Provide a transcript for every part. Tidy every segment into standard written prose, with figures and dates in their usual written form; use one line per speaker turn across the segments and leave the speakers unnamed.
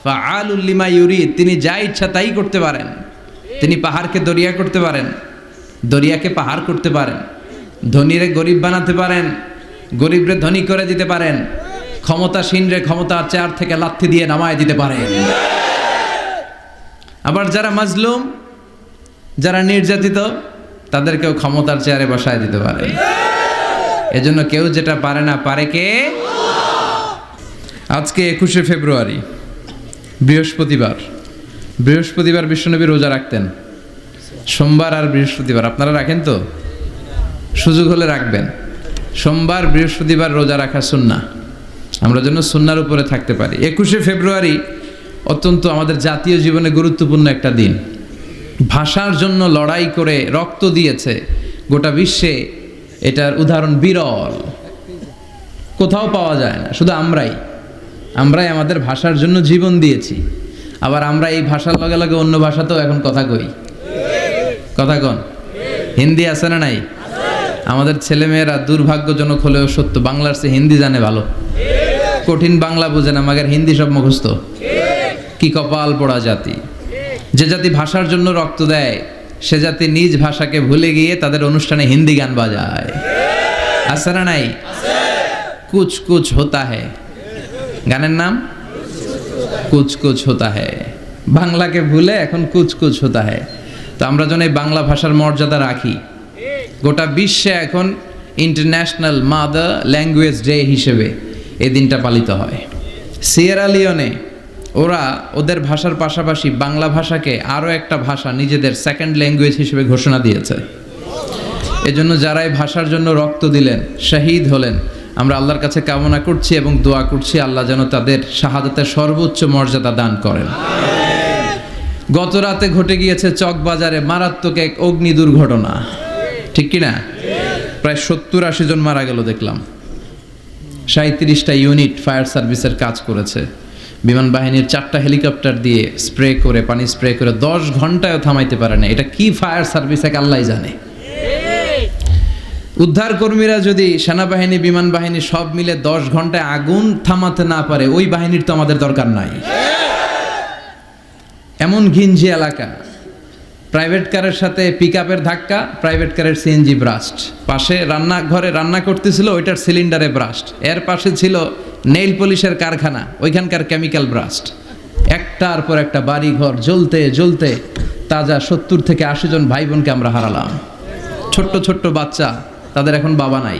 ফাআলুল lima ইউরিদ, তিনি যা ইচ্ছা তাই করতে পারেন। তিনি পাহাড়কে দরিয়া করতে পারেন, দরিয়াকে পাহাড় করতে পারেন, ধনীরে গরিব বানাতে পারেন, গরিবরে ধনী করে দিতে পারেন, ক্ষমতাসীনরে ক্ষমতার চেয়ার থেকে লাথি দিয়ে নামায় দিতে পারেন। আবার যারা মাজলুম, যারা নির্যাতিত, তাদেরকেও ক্ষমতার চেয়ারে বসায় দিতে পারে। এজন্য কেউ যেটা পারে না, পারে কে? আজকে 21শে ফেব্রুয়ারি, বৃহস্পতিবার। বৃহস্পতিবার বিশ্বনবী রোজা রাখতেন, সোমবার আর বৃহস্পতিবার। আপনারা রাখেন তো? সুযোগ হলে রাখবেন। সোমবার বৃহস্পতিবার রোজা রাখা সুন্নাহ, আমরা যেন সুন্নাহর উপরে থাকতে পারি। 21শে ফেব্রুয়ারি অত্যন্ত আমাদের জাতীয় জীবনে গুরুত্বপূর্ণ একটা দিন। ভাষার জন্য লড়াই করে রক্ত দিয়েছে গোটা বিশ্বে, এটার উদাহরণ বিরল, কোথাও পাওয়া যায় না। শুধু আমরাই আমাদের ভাষার জন্য জীবন দিয়েছি। আবার আমরা এই ভাষার লগে লগে অন্য ভাষাতেও এখন কথা কই। কথা কন, হিন্দি আছে না নাই? আমাদের ছেলেমেয়েরা দুর্ভাগ্যজনক হলেও সত্য, বাংলার চেয়ে হিন্দি জানে ভালো। কঠিন বাংলা বোঝে না, মাগের হিন্দি সব মুখস্থ। কি কপাল পোড়া জাতি! যে জাতি ভাষার জন্য রক্ত দেয়, সে জাতি নিজ ভাষাকে ভুলে গিয়ে তাদের অনুষ্ঠানে হিন্দি গান বাজায়। আছে না নাই? কুছ কুছ হোতা হ্যায়, গানের নাম কুছ কুছ হোতা হ্যায়। বাংলাকে ভুলে এখন কুছ কুছ হোতা হ্যায়। তো আমরা যেন এই বাংলা ভাষার মর্যাদা রাখি। গোটা বিশ্বে এখন ইন্টারন্যাশনাল মাদার ল্যাঙ্গুয়েজ ডে হিসেবে এই দিনটা পালিত হয়। সিয়েরা লিওনে ওরা ওদের ভাষার পাশাপাশি বাংলা ভাষাকে আরও একটা ভাষা নিজেদের সেকেন্ড ল্যাঙ্গুয়েজ হিসেবে ঘোষণা দিয়েছে। এজন্য যারা এই ভাষার জন্য রক্ত দিলেন, শহীদ হলেন, আমরা আল্লাহর কাছে কামনা করছি এবং দোয়া করছি আল্লাহ যেন তাদের শাহাদাতের সর্বোচ্চ মর্যাদা দান করেন। গত রাতে ঘটে গিয়েছে চকবাজারে মারাত্মক এক অগ্নি দুর্ঘটনা, ঠিক কিনা? প্রায় 70-80 জন মারা গেল দেখলাম। 37টা ইউনিট ফায়ার সার্ভিসের কাজ করেছে। বিমান বাহিনীর 4টা হেলিকপ্টার দিয়ে স্প্রে করে, পানি স্প্রে করে 10 ঘন্টায়ও থামাইতে পারে না। এটা কি ফায়ার সার্ভিস এক আল্লাহই জানে। উদ্ধার কর্মীরা যদি সেনাবাহিনী, বিমান বাহিনী সব মিলে 10 ঘন্টায় আগুন থামাতে না পারে, ওই বাহিনীর তো আমাদের দরকার নাই। এমন ঘিঞ্জি এলাকা, প্রাইভেট কারের সাথে পিকআপের ধাক্কা, প্রাইভেট কারের সিএনজি ব্রাস্ট, পাশে রান্নাঘরে রান্না করতেছিল, ওইটার সিলিন্ডারে ব্রাস্ট, এর পাশে ছিল নেইল পলিশের কারখানা, ওইখানকার কেমিক্যাল ব্রাস্ট। একটার পর একটা বাড়ি ঘর জ্বলতে জ্বলতে তাজা 70 থেকে 80 জন ভাই বোনকে আমরা হারালাম। ছোট্ট ছোট্ট বাচ্চা, তাদের এখন বাবা নাই।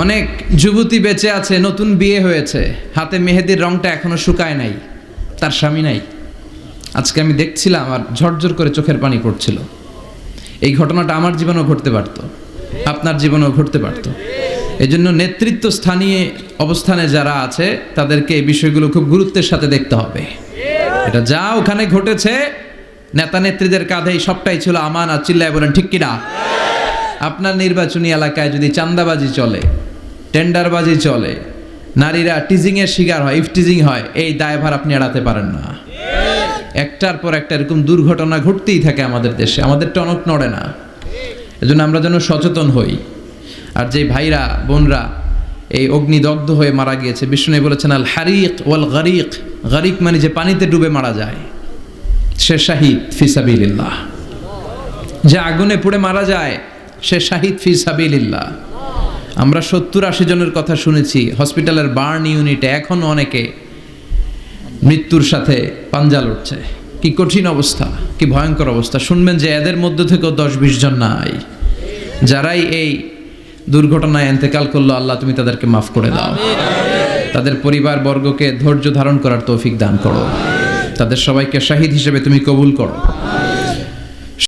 অনেক যুবতী বেঁচে আছে, নতুন বিয়ে হয়েছে, হাতে মেহেদির রংটা এখনো শুকায় নাই, তার স্বামী নাই। আজকে আমি দেখছিলাম আর ঝরঝর করে চোখের পানি পড়ছিল। এই ঘটনাটা আমার জীবনেও ঘটতে পারত, আপনার জীবনেও ঘটতে পারত। এই জন্য নেতৃত্ব স্থানীয় অবস্থানে যারা আছে তাদেরকে এই বিষয়গুলো খুব গুরুত্বের সাথে দেখতে হবে। এটা যা ওখানে ঘটেছে, নেতা নেত্রীদের কাঁধেই সবটাই ছিল আমানত। চিল্লায় বলেন ঠিক কিনা? আপনার নির্বাচনী এলাকায় যদি চাঁদাবাজি চলে, টেন্ডারবাজি চলে, নারীরা টিজিংয়ের শিকার হয়, ইফটিজিং হয়, এই দায়ভার আপনি এড়াতে পারেন না। একটার পর একটা এরকম দুর্ঘটনা ঘটতেই থাকে আমাদের দেশে, আমাদের টনক নড়ে না। এজন্য আমরা যেন সচেতন হই। আর যে ভাইরা বোনরা এই অগ্নিদগ্ধ হয়ে মারা গিয়েছে, বিষ্ণু বলেছেন আল হারিক ওয়াল গারিক, গারিক মানে যে পানিতে ডুবে মারা যায়, সে শাহিদ ফি সাবিলিল্লাহ। যে আগুনে পুড়ে মারা যায়, সে শাহিদ ফি সাবিলিল্লাহ। আমরা 70-80 জনের কথা শুনেছি হসপিটালের বার্ন ইউনিটে, এখনো অনেকে মৃত্যুর সাথে পাঞ্জা লড়ছে। কি কঠিন অবস্থা, কি ভয়ঙ্কর অবস্থা। শুনবেন যে এদের মধ্য থেকেও 10-20 জন নাই, যারাই এই দুর্ঘটনায় ইন্তেকাল করলো, আল্লাহ তুমি তাদেরকে মাফ করে দাও। তাদের পরিবার বর্গকে ধৈর্য ধারণ করার তৌফিক দান করো। তাদের সবাইকে শাহিদ হিসেবে তুমি কবুল করো।